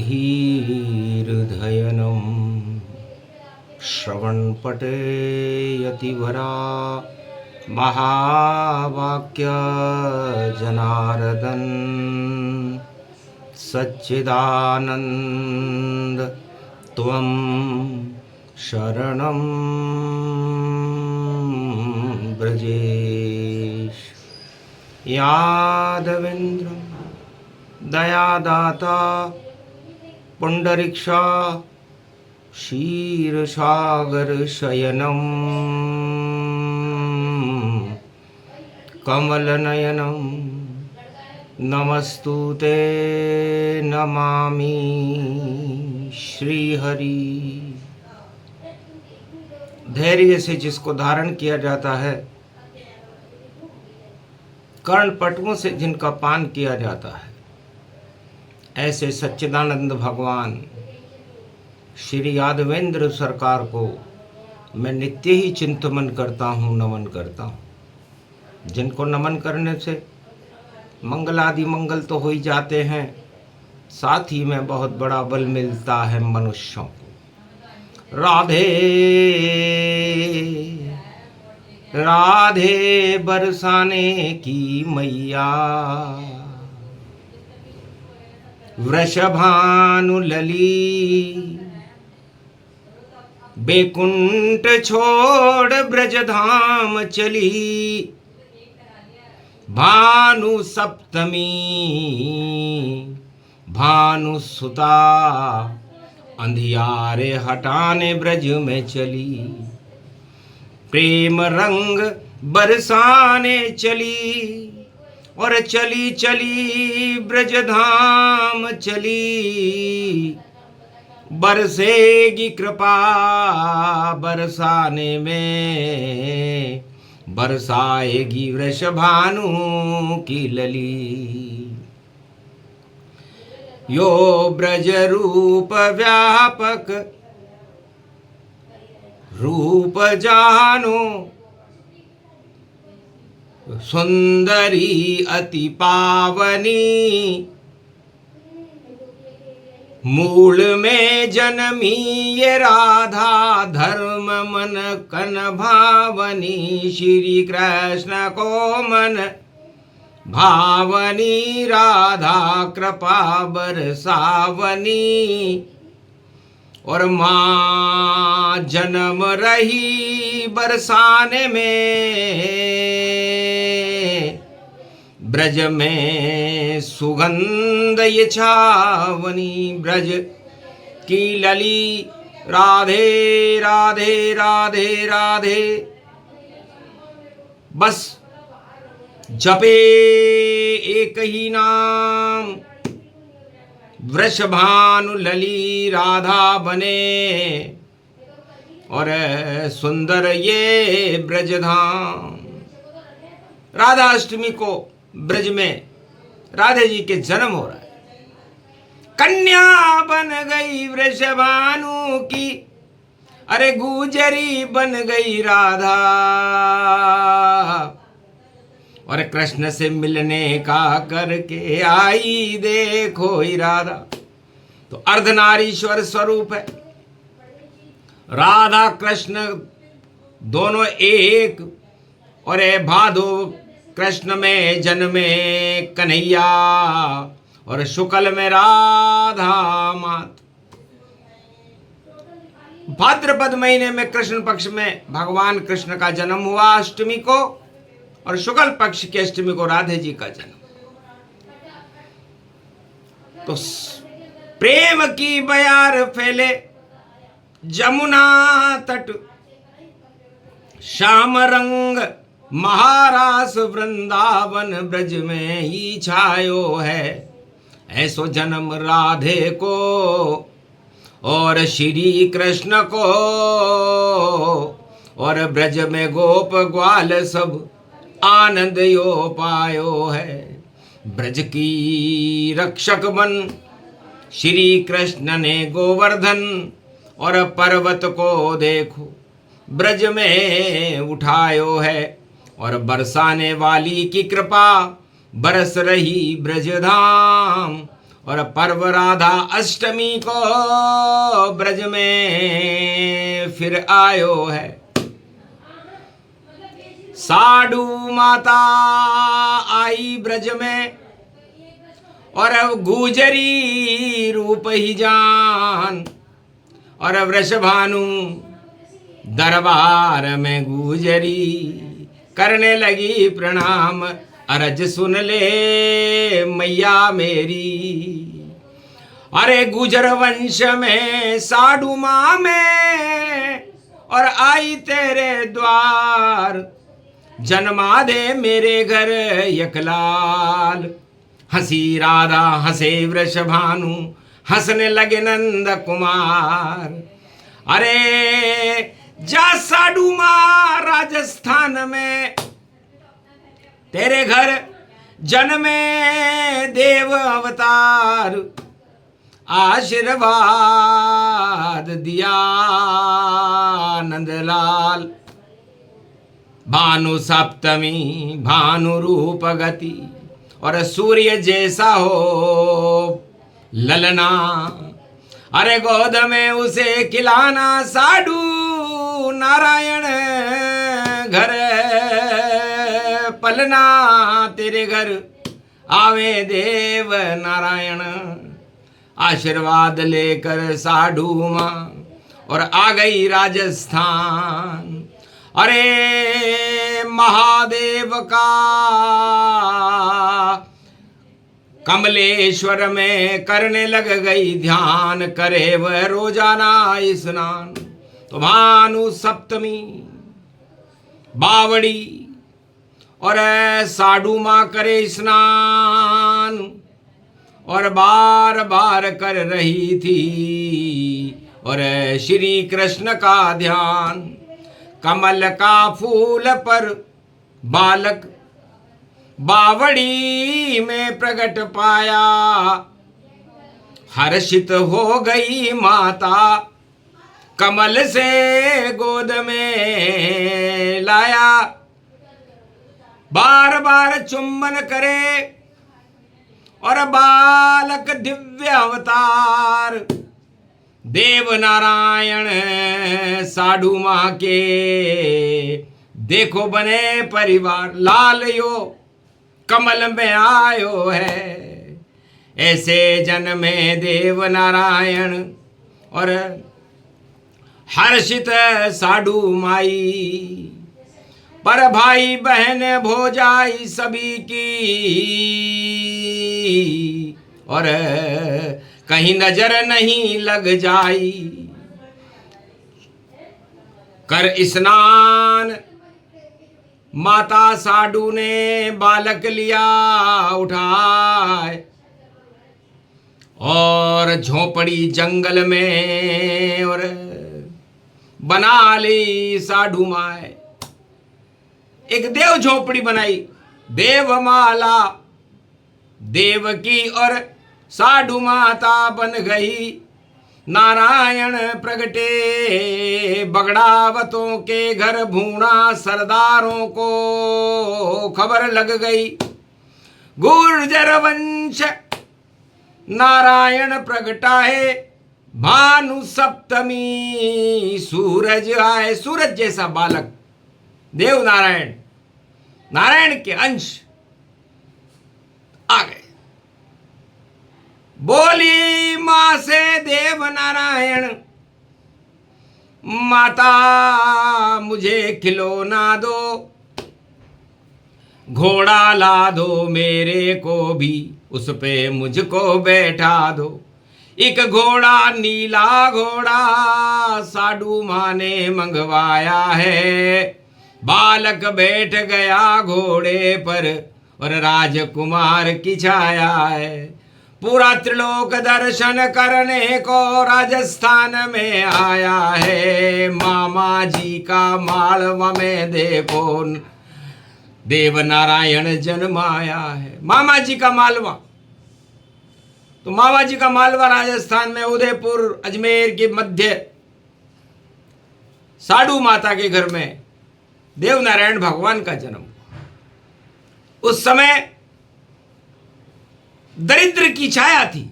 धीर्धयनं श्रवणपटे यतिवरा महावाक्य जनार्दन सच्चिदानंद त्वं शरणं ब्रजेश। यादवेन्द्रं दयादाता पुंडरीक्षा क्षीरसागर शयनं कमलनयनं नमस्तुते नमामि श्रीहरि। धैर्य से जिसको धारण किया जाता है, कर्णपटुओं से जिनका पान किया जाता है, ऐसे सच्चिदानंद भगवान श्री यादवेंद्र सरकार को मैं नित्य ही चिंतन करता हूँ, नमन करता हूँ। जिनको नमन करने से मंगलादि मंगल तो हो ही जाते हैं, साथ ही में बहुत बड़ा बल मिलता है मनुष्यों को। राधे राधे बरसाने की मैया, वृषभानुलली बेकुंठ छोड़ ब्रजधाम चली। भानु सप्तमी भानु सुता अंधियारे हटाने ब्रज में चली। प्रेम रंग बरसाने चली और चली चली ब्रजधाम चली। बरसेगी कृपा बरसाने में, बरसाएगी वृषभानु की लली। यो ब्रज रूप व्यापक रूप जानो, सुंदरी अति पावनी। मूल में जन्मी ये राधा, धर्म मन कन भावनी। श्री कृष्ण को मन भावनी, राधा कृपा बरसावनी। और माँ जन्म रही बरसाने में, ब्रज में सुगंध ये छावनी। ब्रज की लली राधे राधे राधे राधे, बस जपे एक ही नाम। वृषभानु लली राधा बने और सुंदर ये ब्रजधाम। राधा अष्टमी को ब्रज में राधे जी के जन्म हो रहा है। कन्या बन गई वृषभानु की, अरे गुजरी बन गई राधा। और कृष्ण से मिलने का करके आई देखो ही राधा। तो अर्धनारीश्वर स्वरूप है राधा कृष्ण दोनों एक। और भादो कृष्ण में जन्मे कन्हैया, और शुक्ल में राधा मात। भाद्रपद महीने में कृष्ण पक्ष में भगवान कृष्ण का जन्म हुआ अष्टमी को, और शुक्ल पक्ष की अष्टमी को राधे जी का जन्म। तो प्रेम की बयार फैले जमुना तट, श्याम रंग महारास वृंदावन ब्रज में ही छायो है। ऐसो जन्म राधे को और श्री कृष्ण को, और ब्रज में गोप ग्वाल सब आनंद यो पायो है। ब्रज की रक्षक बन श्री कृष्ण ने गोवर्धन, और पर्वत को देखो ब्रज में उठायो है। और बरसाने वाली की कृपा बरस रही ब्रजधाम, और पर्व राधा अष्टमी को ब्रज में फिर आयो है। साधु माता आई ब्रज में और अब गुजरी रूप ही जान, और वृषभानु दरबार में गुजरी करने लगी प्रणाम, अरज सुन ले मैया मेरी। अरे गुजर वंश में साधु माँ में और आई तेरे द्वार, जन्मा दे मेरे घर यकलाल। हंसी राधा हंसे वृषभानु, हंसने लगे नंद कुमार। अरे जा साधु माँ राजस्थान में, तेरे घर जन्मे देव अवतार, आशीर्वाद दिया नंदलाल। भानु सप्तमी भानु रूप गति, और सूर्य जैसा हो ललना। अरे गोद में उसे खिलाना साधु नारायण घर पलना। तेरे घर आवे देव नारायण, आशीर्वाद लेकर साधु माँ और आ गई राजस्थान। अरे महादेव का कमलेश्वर में करने लग गई ध्यान, करे वह रोजाना स्नान। तो भानु सप्तमी बावड़ी और साधु माँ करे स्नान, और बार बार कर रही थी और श्री कृष्ण का ध्यान। कमल का फूल पर बालक बावड़ी में प्रकट पाया, हर्षित हो गई माता, कमल से गोद में लाया। बार बार चुम्बन करे और बालक दिव्य अवतार, देव नारायण साधु माँ के देखो बने परिवार। लाल यो कमल में आयो है, ऐसे जन्मे देव नारायण और हर्षित साधु माई। पर भाई बहन भौजाई सभी की, और कहीं नजर नहीं लग जाई। कर स्नान माता साधु ने बालक लिया उठाए, और झोपड़ी जंगल में और बना ली साधु माए। एक देव झोपड़ी बनाई, देवमाला देव की, और साधु माता बन गई। नारायण प्रगटे बगड़ावतों के घर भूणा, सरदारों को खबर लग गई। गुर्जर वंश नारायण प्रगटा है, भानु सप्तमी सूरज आए। सूरज जैसा बालक देव नारायण, नारायण के अंश आ गए। बोली मां से देव नारायण, माता मुझे खिलौना दो, घोड़ा ला दो मेरे को भी, उस पे मुझको बैठा दो। एक घोड़ा नीला घोड़ा साधु माँ ने मंगवाया है, बालक बैठ गया घोड़े पर और राजकुमार की छाया है। पूरा त्रिलोक दर्शन करने को राजस्थान में आया है, मामा जी का मालवा में देखो देव नारायण जन्माया है। मामा जी का मालवा, तो मामा जी का मालवा राजस्थान में उदयपुर अजमेर के मध्य साधु माता के घर में देव नारायण भगवान का जन्म। उस समय दरिद्र की छाया थी,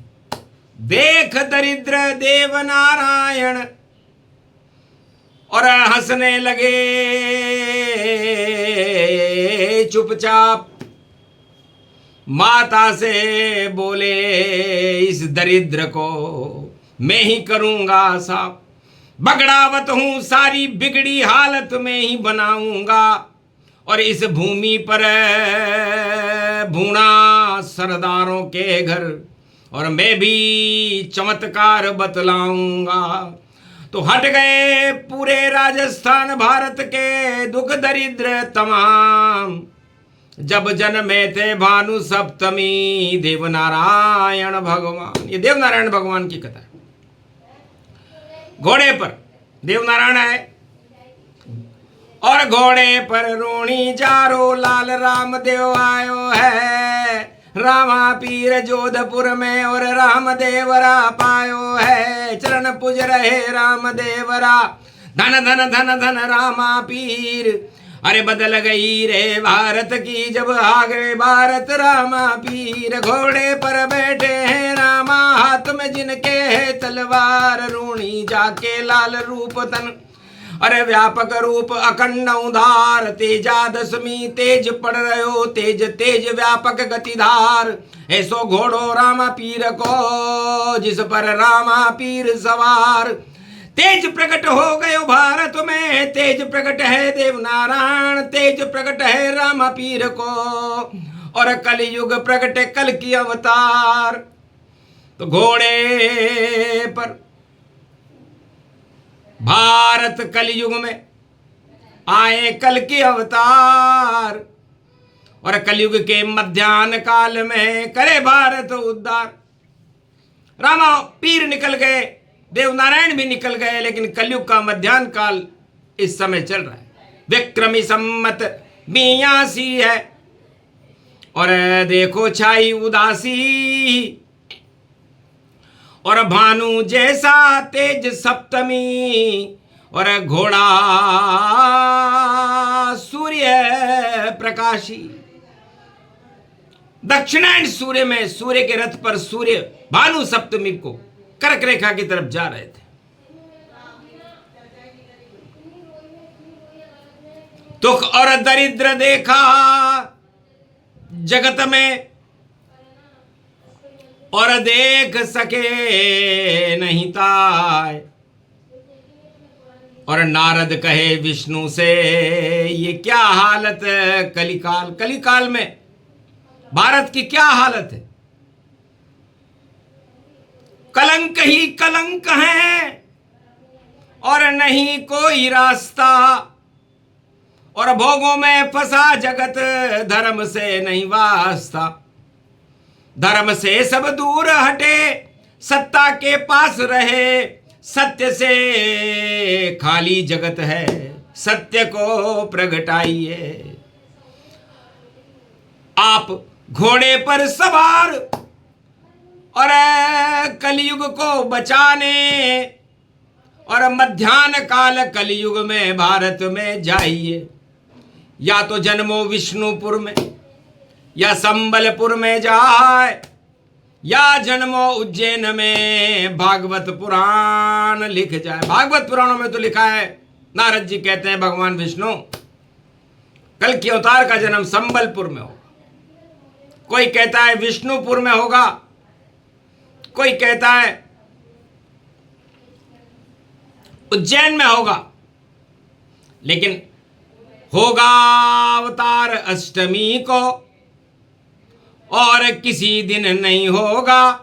देख दरिद्र देव नारायण और हंसने लगे चुपचाप। माता से बोले इस दरिद्र को मैं ही करूंगा साफ, बगड़ावत हूं सारी बिगड़ी हालत में ही बनाऊंगा, और इस भूमि पर भूना सरदारों के घर, और मैं भी चमत्कार बतलाऊंगा। तो हट गए पूरे राजस्थान भारत के दुख दरिद्र तमाम, जब जन्मे थे भानु सप्तमी देवनारायण भगवान। ये देवनारायण भगवान की कथा है। घोड़े पर देवनारायण आए और घोड़े पर रोणी जारो लाल रामदेव आयो है। रामा पीर जोधपुर में और रामदेवरा पायो है। चरण पूज रहे रामदेवरा, धन धन धन धन रामा पीर। अरे बदल गई रे भारत की जब आ गए भारत रामा पीर। घोड़े पर बैठे हैं रामा, हाथ में जिनके है तलवार। रूणी जाके लाल रूप तन, अरे व्यापक रूप अखंड उधार। तेजा दशमी तेज पड़ रहो, तेज तेज व्यापक गतिधार। ऐसो घोड़ो रामा पीर को, जिस पर रामा पीर सवार। तेज प्रकट हो गयो भारत में, तेज प्रकट है देवनारायण। तेज प्रकट है रामा पीर को, और कलयुग प्रकट कल की अवतार। तो घोड़े पर भारत कलयुग में आए कल के अवतार, और कलयुग के मध्यान्ह काल में करे भारत उद्धार। रामा पीर निकल गए, देवनारायण भी निकल गए, लेकिन कलयुग का मध्यान्ह काल इस समय चल रहा है। विक्रमी सम्मत 82 है, और देखो छाई उदासी, और भानु जैसा तेज सप्तमी, और घोड़ा सूर्य प्रकाशी। दक्षिणायन सूर्य में, सूर्य के रथ पर सूर्य भानु सप्तमी को कर्क रेखा की तरफ जा रहे थे। दुख और दरिद्र देखा जगत में, और देख सके नहीं ताय। और नारद कहे विष्णु से ये क्या हालत कलिकाल, कलिकाल में भारत की क्या हालत है। कलंक ही कलंक है, और नहीं कोई रास्ता। और भोगों में फंसा जगत, धर्म से नहीं वास्ता। धर्म से सब दूर हटे, सत्ता के पास रहे। सत्य से खाली जगत है, सत्य को प्रगटाइए। आप घोड़े पर सवार, और कलयुग को बचाने, और मध्यान्ह काल कलयुग में भारत में जाइए। या तो जन्मो विष्णुपुर में, या संबलपुर में जाए, या जन्मो उज्जैन में भागवत पुराण लिख जाए। भागवत पुराणों में तो लिखा है, नारद जी कहते हैं भगवान विष्णु कल की अवतार का जन्म संबलपुर में होगा। कोई कहता है विष्णुपुर में होगा, कोई कहता है उज्जैन में होगा, लेकिन होगा अवतार अष्टमी को, और किसी दिन नहीं होगा।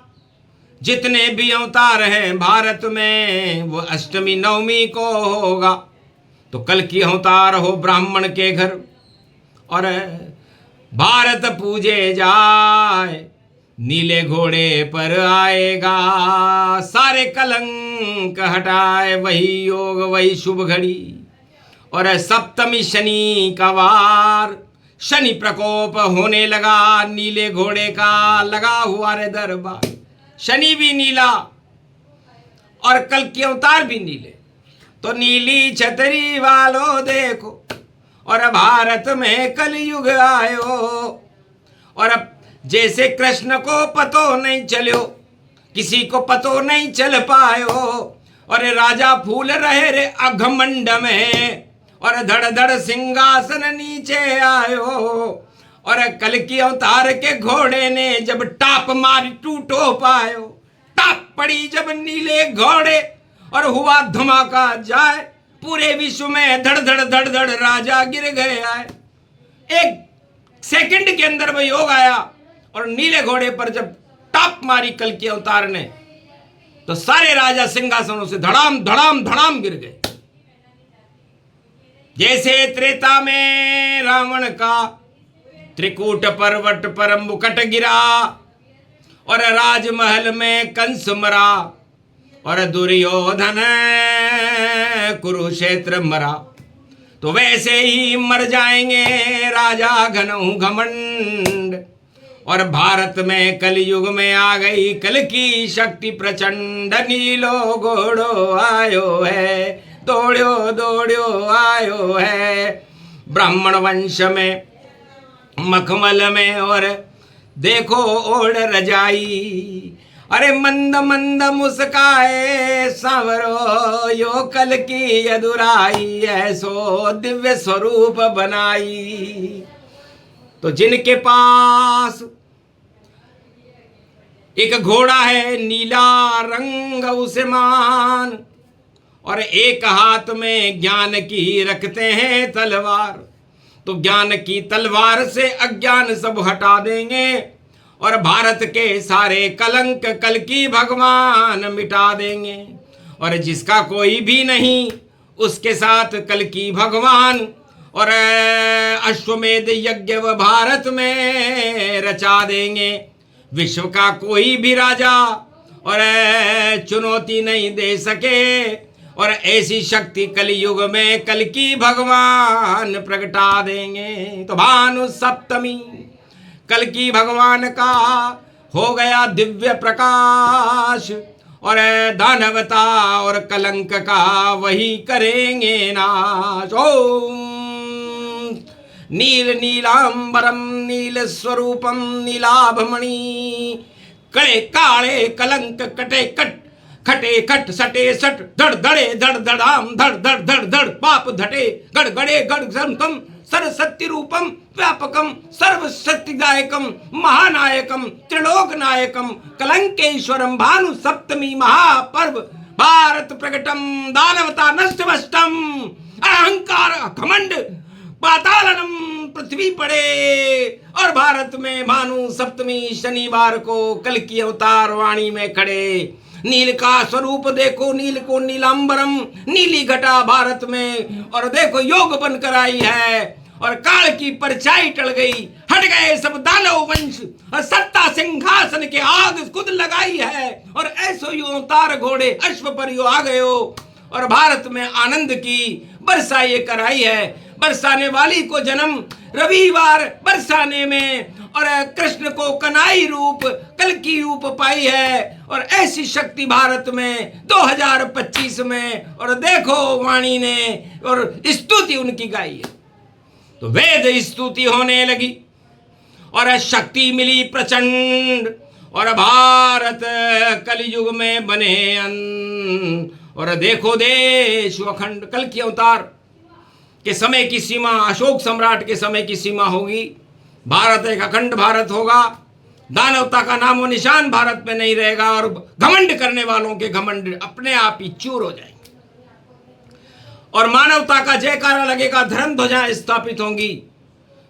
जितने भी अवतार हैं भारत में, वो अष्टमी नवमी को होगा। तो कल की अवतार हो ब्राह्मण के घर, और भारत पूजे जाए। नीले घोड़े पर आएगा, सारे कलंक हटाए। वही योग वही शुभ घड़ी, और सप्तमी शनि का वार। शनि प्रकोप होने लगा, नीले घोड़े का लगा हुआ रे दरबार। शनि भी नीला, और कल के अवतार भी नीले। तो नीली छतरी वालों देखो, और भारत में कलयुग आयो। और अब जैसे कृष्ण को पतो नहीं चलो किसी को पतो नहीं चल पायो। और राजा फूल रहे रे अघमंड में, और धड़ धड़ सिंहासन नीचे आयो। और कल की अवतार के घोड़े ने जब टाप मारी टूटो पायो। टाप पड़ी जब नीले घोड़े और हुआ धमाका जाए, पूरे विश्व में धड़ धड़ धड़ धड़ राजा गिर गया है। एक सेकंड के अंदर वो योग आया और नीले घोड़े पर जब टाप मारी कल की अवतार ने, तो सारे राजा सिंहासनों से धड़ाम धड़ाम धड़ाम गिर गए। जैसे त्रेता में रावण का त्रिकूट पर्वत पर मुकुट गिरा, और राजमहल में कंस मरा, और दुर्योधन कुरुक्षेत्र मरा, तो वैसे ही मर जाएंगे राजा घनऊ घमंड। और भारत में कलयुग में आ गई कल की शक्ति प्रचंड। नीलो घोड़ो आयो है, दौड़ो दौड़ो आयो है। ब्राह्मण वंश में मखमल में, और देखो ओढ़ रजाई। अरे मंद मंद मुस्काए सांवरो, यो कल की अधुराई ऐसो दिव्य स्वरूप बनाई। तो जिनके पास एक घोड़ा है नीला रंग उसे मान, और एक हाथ में ज्ञान की रखते हैं तलवार, तो ज्ञान की तलवार से अज्ञान सब हटा देंगे, और भारत के सारे कलंक कल की भगवान मिटा देंगे। और जिसका कोई भी नहीं उसके साथ कल की भगवान, और अश्वमेध यज्ञ व भारत में रचा देंगे। विश्व का कोई भी राजा और चुनौती नहीं दे सके, और ऐसी शक्ति कलयुग में कल की भगवान प्रगटा देंगे। तो भानु सप्तमी कल की भगवान का हो गया दिव्य प्रकाश, और दानवता और कलंक का वही करेंगे नाश। ओम नील नीलांबरम नील स्वरूपम नीलाभमणि, कड़े काले कलंक कटे कट खटे खट सटे सट, धड़ धड़े धड़ धड़ाम धड़ धड़ धड़ धड़, पाप धटे गड़ गड़े गड़ संतम, सरस्वती रूपम व्यापकम सर्व शक्तिदायकम महानायकम त्रिलोक नायकम कलंकेश्वरम। भानु सप्तमी महापर्व भारत प्रकटम, दानवता नष्टवष्टम, अहंकार घमंड पातालनम पृथ्वी पड़े। और भारत में भानु सप्तमी शनिवार को कल की अवतार वाणी में खड़े। नील का स्वरूप देखो, नील को नीलांबरम, नीली घटा भारत में, और देखो योग बनकर आई है, और काल की परछाई टल गई, हट गए सब दानव वंश, और सत्ता सिंहासन के आग खुद लगाई है, और ऐसो यो अवतार घोड़े अश्व पर यो आ गयो, और भारत में आनंद की वर्षा ये कराई है। बरसाने वाली को जन्म रविवार बरसाने में, और कृष्ण को कनाई रूप कल की रूप पाई है, और ऐसी शक्ति भारत में 2025 में, और देखो वाणी ने और स्तुति उनकी गाई है। तो वेद स्तुति होने लगी, और शक्ति मिली प्रचंड, और भारत कलयुग में बने अन्न, और देखो देश अखंड। कल की अवतार के समय की सीमा अशोक सम्राट के समय की सीमा होगी। भारत एक अखंड भारत होगा, दानवता का नामो निशान भारत में नहीं रहेगा, और घमंड करने वालों के घमंड अपने आप ही चूर हो जाएंगे, और मानवता का जयकारा लगेगा, धर्म ध्वजाएं स्थापित होंगी।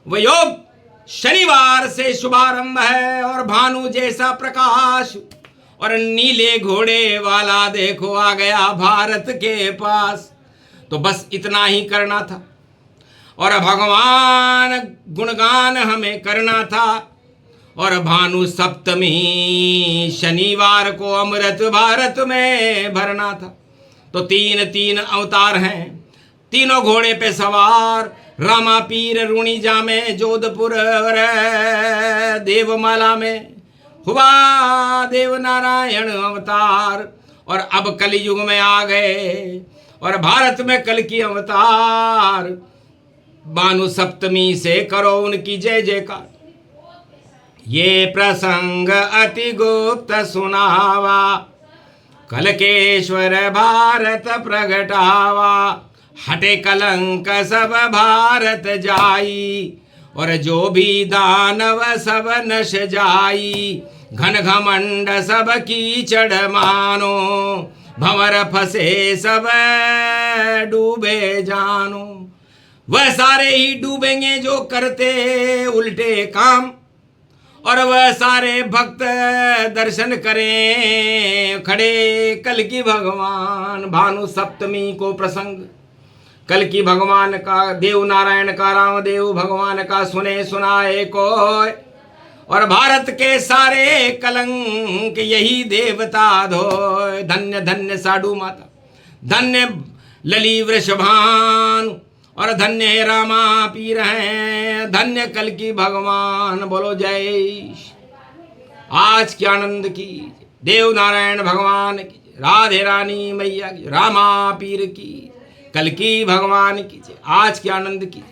वह योग शनिवार से शुभारंभ है, और भानु जैसा प्रकाश, और नीले घोड़े वाला देखो आ गया भारत के पास। तो बस इतना ही करना था, और भगवान गुणगान हमें करना था, और भानु सप्तमी शनिवार को अमृत भारत में भरना था। तो तीन तीन अवतार हैं, तीनों घोड़े पे सवार, रामा पीर रुणिजा में जोधपुर, देवमाला में हुआ देव नारायण अवतार, और अब कलयुग में आ गए, और भारत में कल की अवतार। भानु सप्तमी से करो उनकी जय जयकार। ये प्रसंग अति गुप्त सुनावा, कलकेश्वर भारत प्रगटावा। हटे कलंक सब भारत जाई, और जो भी दानव सब नश जाई। घन घमंड सब कीचड़ मानो, भंवर फंसे सब डूबे जानो। वह सारे ही डूबेंगे जो करते उल्टे काम, और वह सारे भक्त दर्शन करें खड़े कल की भगवान। भानु सप्तमी को प्रसंग कल की भगवान का, देव नारायण का, रामदेव भगवान का सुने सुनाए कोय। और भारत के सारे कलंक यही देवता धोय। धन्य धन्य साधु माता, धन्य लली वृषभानु, और धन्य हे रामा पीर हैं, धन्य कल की भगवान। बोलो जय। आज के आनंद की, देव नारायण भगवान की, राधे रानी मैया की, रामा पीर की, कल की भगवान की, आज के आनंद की।